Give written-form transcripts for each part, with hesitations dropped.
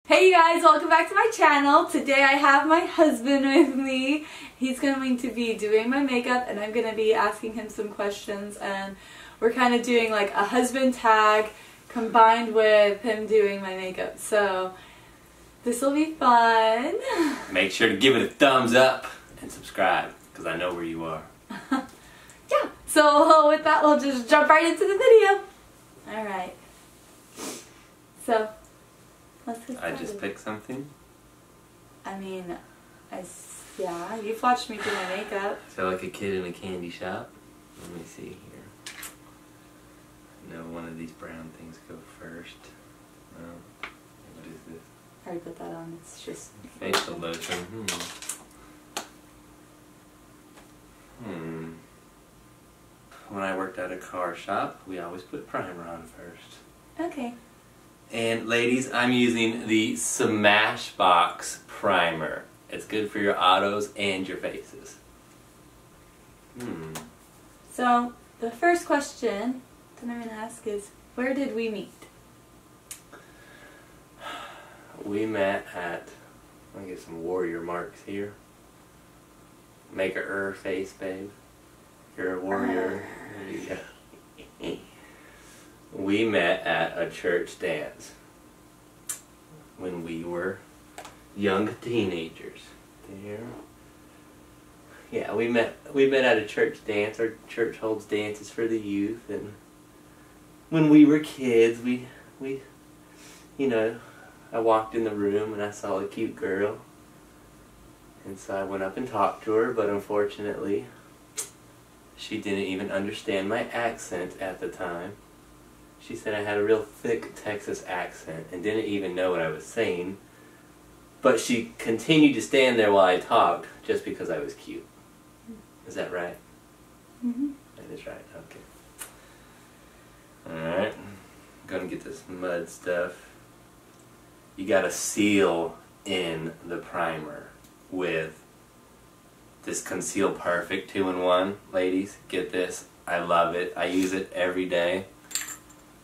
Hey you guys, welcome back to my channel. Today I have my husband with me. He's going to be doing my makeup and I'm going to be asking him some questions, and we're kind of doing like a husband tag combined with him doing my makeup. So this will be fun. Make sure to give it a thumbs up and subscribe because I know where you are. Yeah, so with that we'll just jump right into the video. Alright. So let's get started. I just picked something. I mean, yeah, you've watched me do my makeup. I feel like a kid in a candy shop. Let me see here. No, one of these brown things go first. What is this? I already put that on. It's just Facial lotion. When I worked at a car shop, we always put primer on first. Okay. And ladies, I'm using the Smashbox primer. It's good for your autos and your faces. So, the first question that I'm going to ask is, where did we meet? We met at, let me get some warrior marks here. Make a face, babe. You're a warrior. There you go. We met at a church dance when we were young teenagers. There. Yeah, we met at a church dance. Our church holds dances for the youth, and when we were kids, we you know, I walked in the room and I saw a cute girl, and so I went up and talked to her, but unfortunately she didn't even understand my accent at the time. She said I had a real thick Texas accent and didn't even know what I was saying, but she continued to stand there while I talked just because I was cute. Is that right? Mm-hmm. That is right, okay. Alright, I'm gonna get this mud stuff. You gotta seal in the primer with this Conceal Perfect 2-in-1. Ladies, get this. I love it. I use it every day.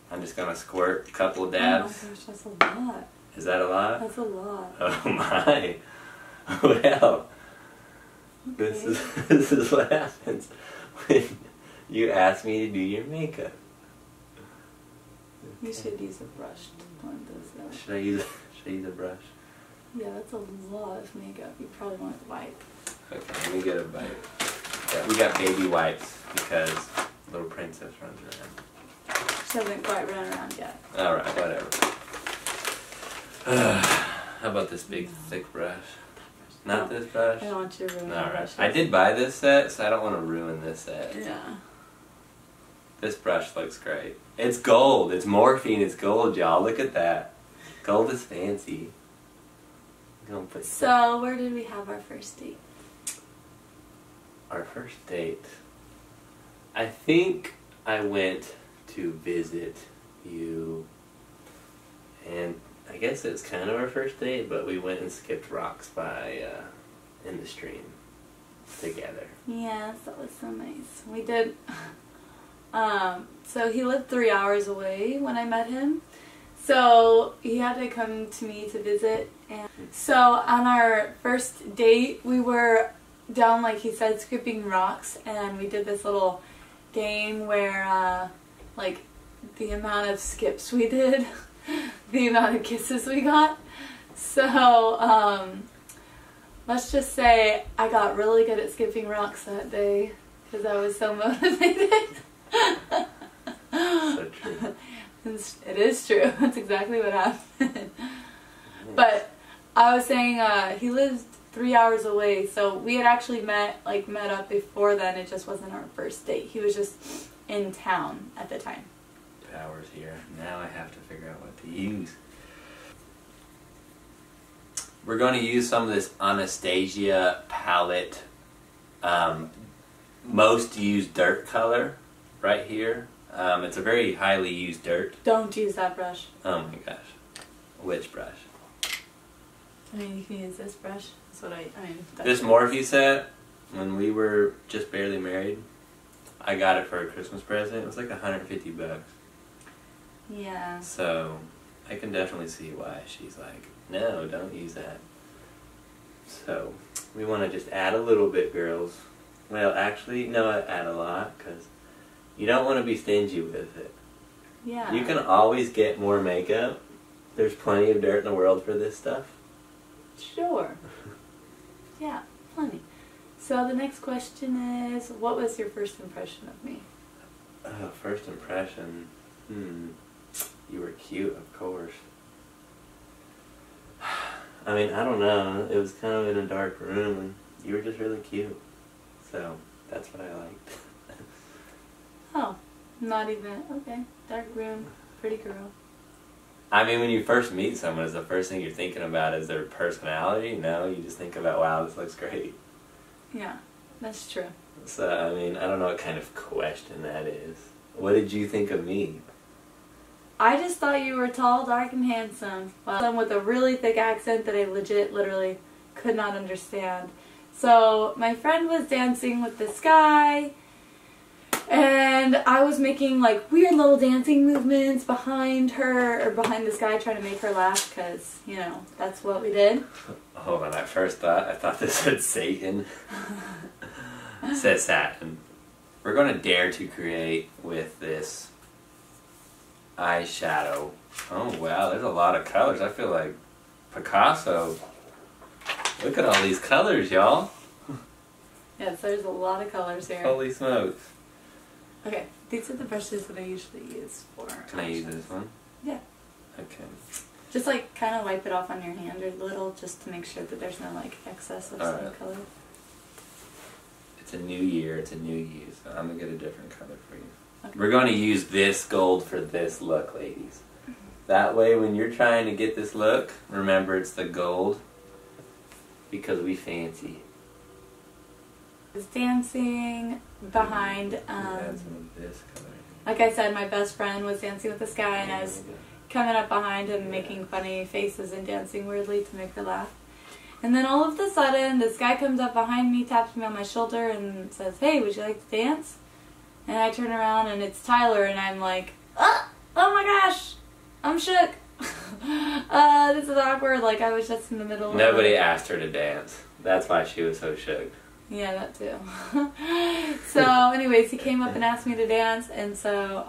I'm just gonna squirt a couple of dabs. Oh my gosh, that's a lot. Is that a lot? That's a lot. Oh my. Well, Okay. this is what happens when you ask me to do your makeup. You should use a brush to blend this out. Should I use a brush? Yeah, that's a lot of makeup. You probably want to wipe. Okay, let me get a bite. Yeah, we got baby wipes because little princess runs around. She hasn't quite run around yet. Alright, whatever. How about this big thick brush? Not this brush? I don't want you to ruin the Alright. brushes. I did buy this set, so I don't want to ruin this set. Yeah. This brush looks great. It's gold. It's morphine. It's gold, y'all. Look at that. Gold is fancy. So, where did we have our first date? Our first date. I think I went to visit you, and I guess it's kind of our first date, but we went and skipped rocks by in the stream together. Yes, that was so nice. We did. So he lived 3 hours away when I met him. So he had to come to me to visit. And so on our first date, we were down, like he said, skipping rocks, and we did this little game where like the amount of skips we did, the amount of kisses we got. So let's just say I got really good at skipping rocks that day because I was so motivated. So true. It is true. That's exactly what happened. But I was saying he lives 3 hours away, so we had actually met up before then. It just wasn't our first date. He was just in town at the time. Powers here. Now I have to figure out what to use. We're going to use some of this Anastasia palette most used dirt color right here. It's a very highly used dirt. Don't use that brush. Oh my gosh. Which brush? I mean, you can use this brush. That's what I mean. This Morphe set, when we were just barely married, I got it for a Christmas present. It was like $150. Yeah. So, I can definitely see why she's like, no, don't use that. So, we want to just add a little bit, girls. Well, actually, no, add a lot, because you don't want to be stingy with it. Yeah. You can always get more makeup. There's plenty of dirt in the world for this stuff. Sure. Yeah, plenty. So the next question is, what was your first impression of me? First impression. You were cute, of course. I mean, I don't know. It was kind of in a dark room, and you were just really cute. So, that's what I liked. Oh, not even, okay. Dark room, pretty girl. I mean, when you first meet someone, is the first thing you're thinking about is their personality? No, you just think about, wow, this looks great. Yeah, that's true. So, I mean, I don't know what kind of question that is. What did you think of me? I just thought you were tall, dark, and handsome. Well, someone with a really thick accent that I literally could not understand. So, my friend was dancing with this guy, and I was making like weird little dancing movements behind her, or behind this guy, trying to make her laugh, because, you know, that's what we did. Hold on, I thought this said Satan. It says Satin. We're going to dare to create with this eyeshadow. Oh wow, there's a lot of colors. I feel like Picasso. Look at all these colors, y'all. Yes, there's a lot of colors here. Holy smokes. Okay, these are the brushes that I usually use for Can I use this one? Yeah. Okay. Just like kind of wipe it off on your hand a little, just to make sure that there's no like excess of some color. It's a new year, it's a new you, so I'm going to get a different color for you. Okay. We're going to use this gold for this look, ladies. That way, when you're trying to get this look, remember it's the gold, because we fancy. I was dancing behind, Add some of this color. like I said, my best friend was dancing with this guy, and I was coming up behind him, making funny faces and dancing weirdly to make her laugh. And then all of a sudden, this guy comes up behind me, taps me on my shoulder, and says, "Hey, would you like to dance?" And I turn around, and it's Tyler, and I'm like, oh my gosh, I'm shook. This is awkward. Like, I was just in the middle of Nobody asked her to dance. That's why she was so shook. Yeah, that too. So, anyways, he came up and asked me to dance, and so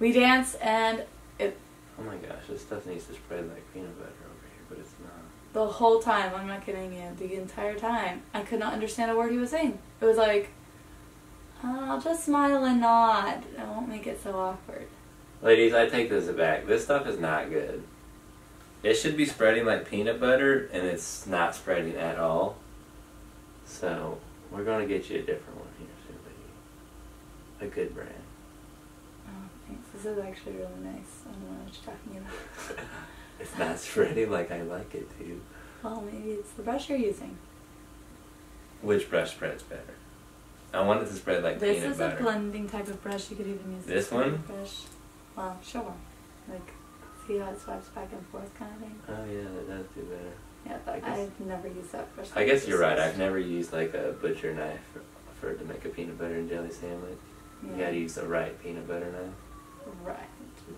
we danced, and Oh my gosh, this stuff needs to spread like peanut butter over here, but it's not. the whole time, I'm not kidding you, the entire time, I could not understand a word he was saying. It was like, I'll just smile and nod. I won't make it so awkward. Ladies, I take this back. This stuff is not good. It should be spreading like peanut butter, and it's not spreading at all. So, we're going to get you a different one here soon, lady. A good brand. Oh, thanks. This is actually really nice. I don't know what you're talking about. It's not spreading like I like it to. Well, maybe it's the brush you're using. Which brush spreads better? I want it to spread like This peanut is butter. a blending type of brush. You could even use This one? brush. Well, sure. Like, see how it swipes back and forth kind of thing? Oh yeah, that does do better. Yeah, but I've never used that brush. I guess you're right. I've never used like a butcher knife for to make a peanut butter and jelly sandwich. You Yeah. gotta use the right peanut butter knife. Right.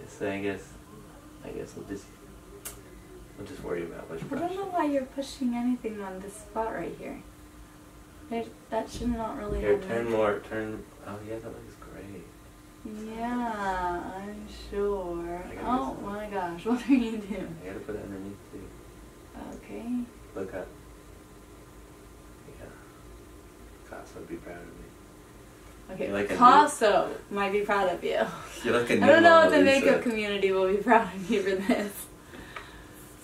So I guess we'll just worry about which I brush. don't know why you're pushing anything on this spot right here. That should not really Here, have turn any- more. Turn. Oh yeah, that looks great. Yeah, I'm sure. I gotta Oh use my gosh, what are you doing? I gotta put it underneath too. Okay. Look up. Yeah. Cops would be proud of me. Okay, You're like a Picasso might be proud of you. You're like a I new don't know if Mona the Lisa. makeup community will be proud of you for this.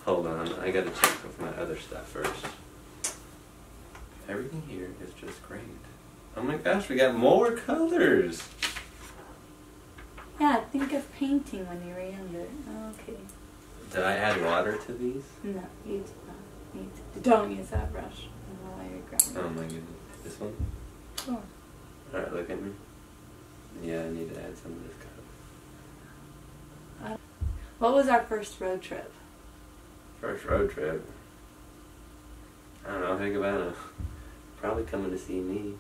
Hold on, I gotta check with my other stuff first. Everything here is just great. Oh my gosh, we got more colors! Yeah, think of painting when you were younger. Okay. Did I add water to these? No, you do not need to. Don't use that brush. I don't know why you're grabbing Oh my goodness. This one? Sure. Alright, look at me. Yeah, I need to add some of this color. What was our first road trip? First road trip. I don't know, think about it. Probably coming to see me.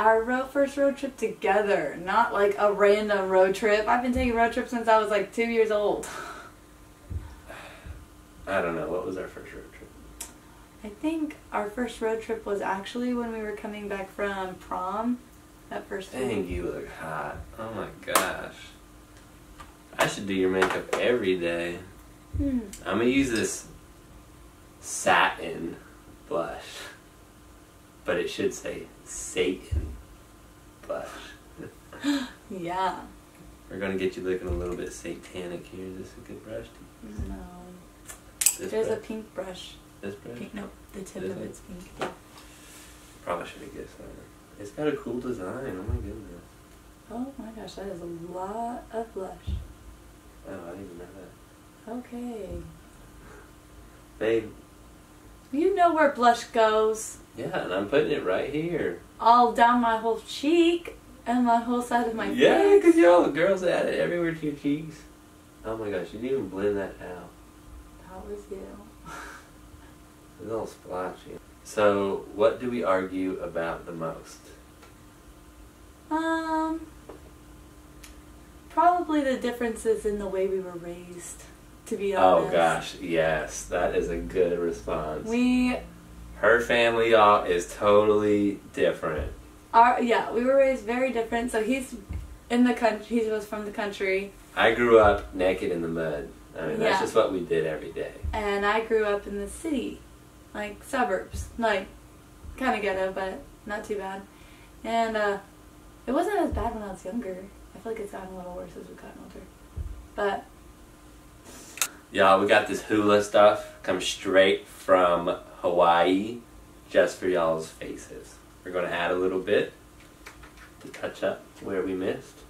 our first road trip together, not like a random road trip. I've been taking road trips since I was like 2 years old. I don't know. What was our first road trip? I think our first road trip was actually when we were coming back from prom. That first Dang, week. you look hot. Oh my gosh. I should do your makeup every day. I'm gonna use this satin blush, but it should say Satan blush. Yeah. We're gonna get you looking a little bit satanic here. Is this a good brush to use? No. This There's brush? a pink brush. This brush? Pink, nope, the tip This of one? it's pink. Yeah. Probably should have guessed that. It's got a cool design. Oh my goodness. Oh my gosh, that is a lot of blush. Oh, I didn't even know that. Okay. Babe. You know where blush goes. Yeah, and I'm putting it right here. All down my whole cheek and my whole side of my Yeah, face. because y'all girls add it everywhere to your cheeks. Oh my gosh, you didn't even blend that out. That was you. It's all splotchy. So, what do we argue about the most? Probably the differences in the way we were raised, to be honest. Oh gosh, yes, that is a good response. We Her family, y'all, is totally different. we were raised very different. So he's in the country, he was from the country. I grew up naked in the mud. I mean, that's Yeah. just what we did every day. And I grew up in the city, like suburbs, like kind of ghetto, but not too bad. And it wasn't as bad when I was younger. I feel like it's gotten a little worse as we've gotten older. But Y'all, we got this hula stuff come straight from Hawaii just for y'all's faces. We're going to add a little bit to touch up where we missed.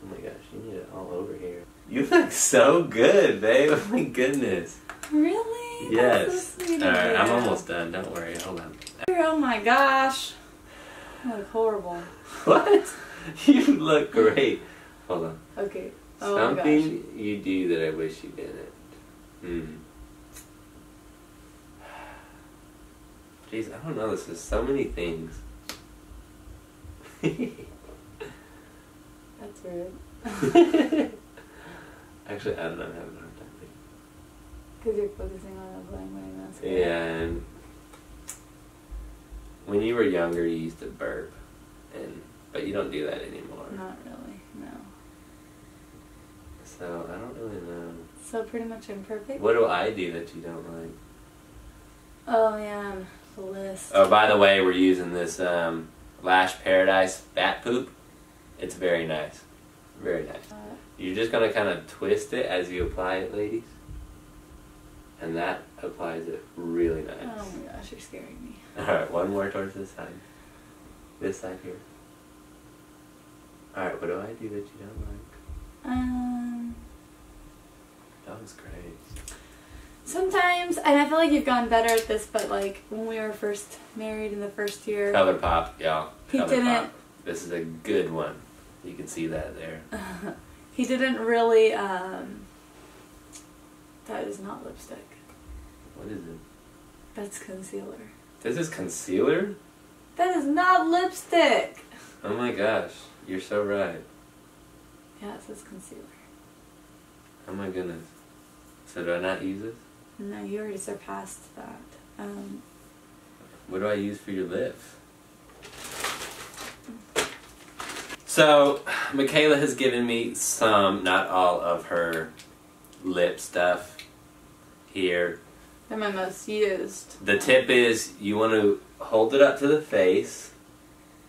Oh my gosh, you need it all over here. You look so good, babe. Oh my goodness. really? Yes. That's so sweet of Alright, you. I'm almost done. Don't worry. Hold on. Oh my gosh. I look horrible. What? You look great. Hold on. Okay. Oh my gosh. Something you do that I wish you didn't. Jeez, I don't know. This is so many things. That's rude. Actually, I don't know. I'm having a hard time thinking. Because you're focusing on a blank wearing mask. Yeah, and when you were younger, you used to burp, but you don't do that anymore. Not really, no. So I don't really know. So pretty much I'm perfect. What do I do that you don't like? Oh man, the list. Oh, by the way, we're using this Lash Paradise Bat Poop. It's very nice. Very nice. You're just going to kind of twist it as you apply it, ladies. And that applies it really nice. Oh my gosh, you're scaring me. Alright, one more towards this side. This side here. Alright, what do I do that you don't like? That was great. Sometimes, and I feel like you've gotten better at this, but like when we were first married in the first year, Color Pop, y'all. He Color didn't- Pop. This is a good one. You can see that there. he didn't really, that is not lipstick. What is it? That's concealer. This is concealer? That is not lipstick! Oh my gosh. You're so right. Yeah, it says concealer. Oh my goodness. So do I not use this? No, you already surpassed that. What do I use for your lips? So, Michaela has given me some, not all of her lip stuff here. They're my most used. The tip is you want to hold it up to the face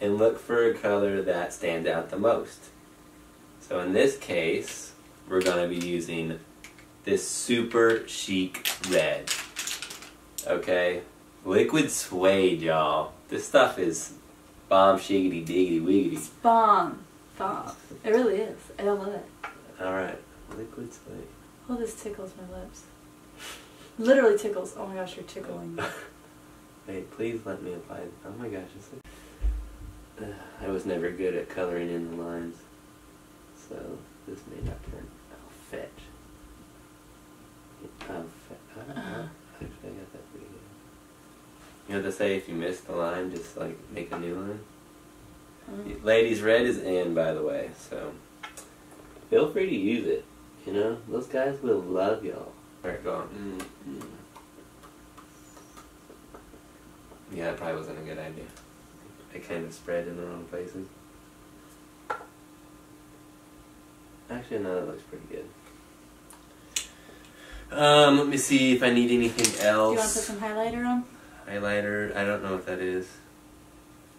and look for a color that stands out the most. So in this case, we're going to be using this super chic red. Okay? Liquid suede, y'all. This stuff is bomb shiggity diggity wiggity. It's bomb. Bomb. It really is. I love it. Alright, liquid suede. Oh, this tickles my lips. Literally tickles. Oh my gosh, you're tickling me. Wait, please let me apply. Oh my gosh, I was never good at coloring in the lines. So, this may not turn. Oh, fetch. Oh, fetch. Actually, I got that pretty good. You know, they say if you miss the line, just like make a new one. Mm. Ladies, red is in, by the way, so feel free to use it. You know, those guys will love y'all. Alright, go on. Yeah, that probably wasn't a good idea. It kind of spread in the wrong places. Actually, no, that looks pretty good. Let me see if I need anything else. Do you want to put some highlighter on? Highlighter, I don't know what that is.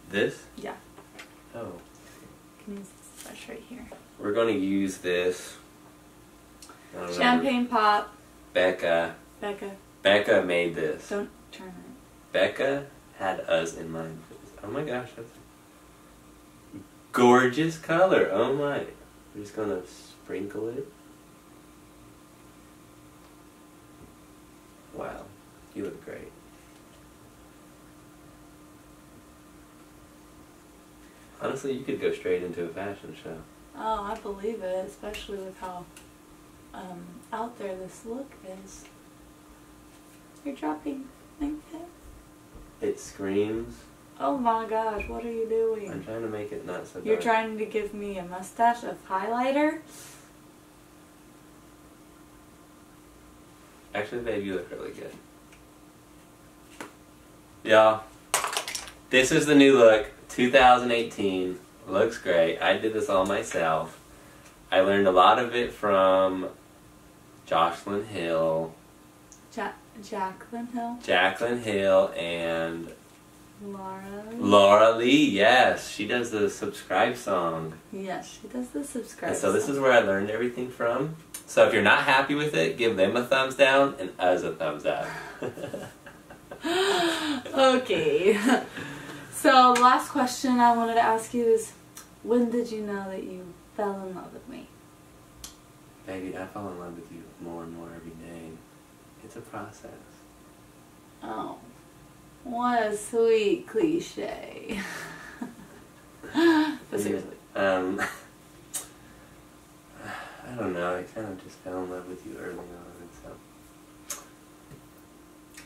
This? Yeah. Oh. Can use this brush right here. We're going to use this. I don't know. Champagne pop. Becca made this. Don't turn it. Becca had us in mind for this. Oh my gosh, that's a gorgeous color. Oh my. We're just going to sprinkle it. Wow, you look great. Honestly, you could go straight into a fashion show. Oh, I believe it, especially with how out there this look is. You're dropping like that? It screams. Oh my gosh, what are you doing? I'm trying to make it not so dark. You're trying to give me a mustache of highlighter? Actually, babe, you look really good. Y'all, this is the new look, 2018. Looks great. I did this all myself. I learned a lot of it from Jocelyn Hill. Jaclyn Hill? Jaclyn Hill and Laura Lee, yes. She does the subscribe song. Yes, she does the subscribe And so this song. is where I learned everything from. So if you're not happy with it, give them a thumbs down and us a thumbs up. Okay. So, last question I wanted to ask you is, when did you know that you fell in love with me? Baby, I fall in love with you more and more every day. It's a process. Oh, what a sweet cliche. But seriously. I don't know. I kind of just fell in love with you early on, so.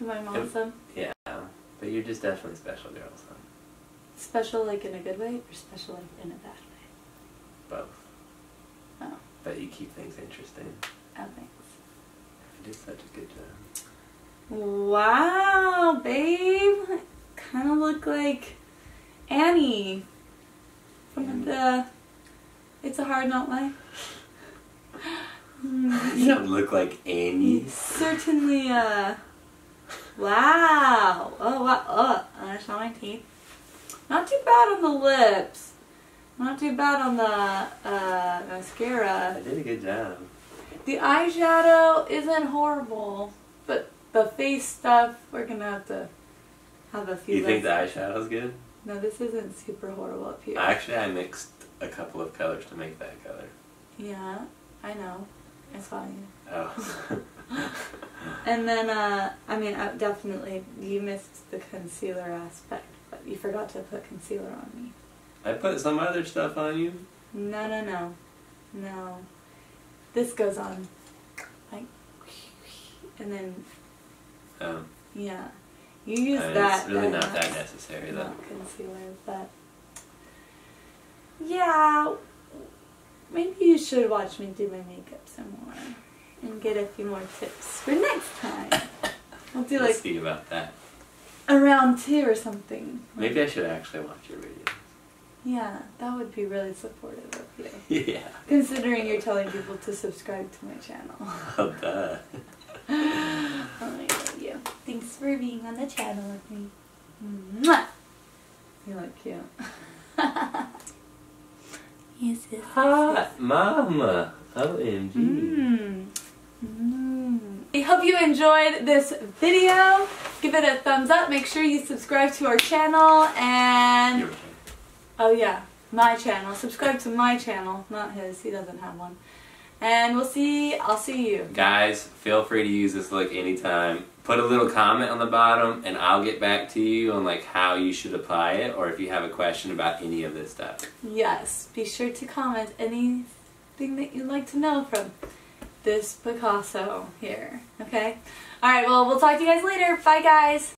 Am I awesome? Yeah, but you're just definitely special, girl. So. Special like in a good way or special like in a bad way? Both. Oh. But you keep things interesting. Oh, thanks. You did such a good job. Wow, babe. Kind of look like Annie from the It's a Hard Knock Life. You don't look like Annie. Certainly, wow. Oh, wow. Oh, I saw my teeth. Not too bad on the lips. Not too bad on the mascara. I did a good job. The eyeshadow isn't horrible, but the face stuff, we're gonna have to have a few. You think the eyeshadow's good? No, this isn't super horrible up here. Actually, I mixed a couple of colors to make that color. Yeah, I know. I saw you. Oh. And then, I mean, definitely, you missed the concealer aspect, but you forgot to put concealer on me. I put some other stuff on you. No. This goes on, like, and then, yeah. You use that. It's really not that necessary, though. Not concealer, but, yeah, maybe you should watch me do my makeup some more and get a few more tips for next time. We'll do Let's like see about that. a round 2 or something. Maybe I should actually watch your video. Yeah, that would be really supportive of you. Yeah. Considering you're telling people to subscribe to my channel. Oh, duh. Oh, I love you. Thanks for being on the channel with me. Mwah! You look cute. Yes, yes. Hot mama. OMG. I hope you enjoyed this video. Give it a thumbs up. Make sure you subscribe to our channel and... Your turn. Oh yeah, my channel. Subscribe to my channel, not his. He doesn't have one. And I'll see you. Guys, feel free to use this look anytime. Put a little comment on the bottom and I'll get back to you on like how you should apply it or if you have a question about any of this stuff. Yes, be sure to comment anything that you'd like to know from this Picasso here. Okay? Alright, well, we'll talk to you guys later. Bye, guys.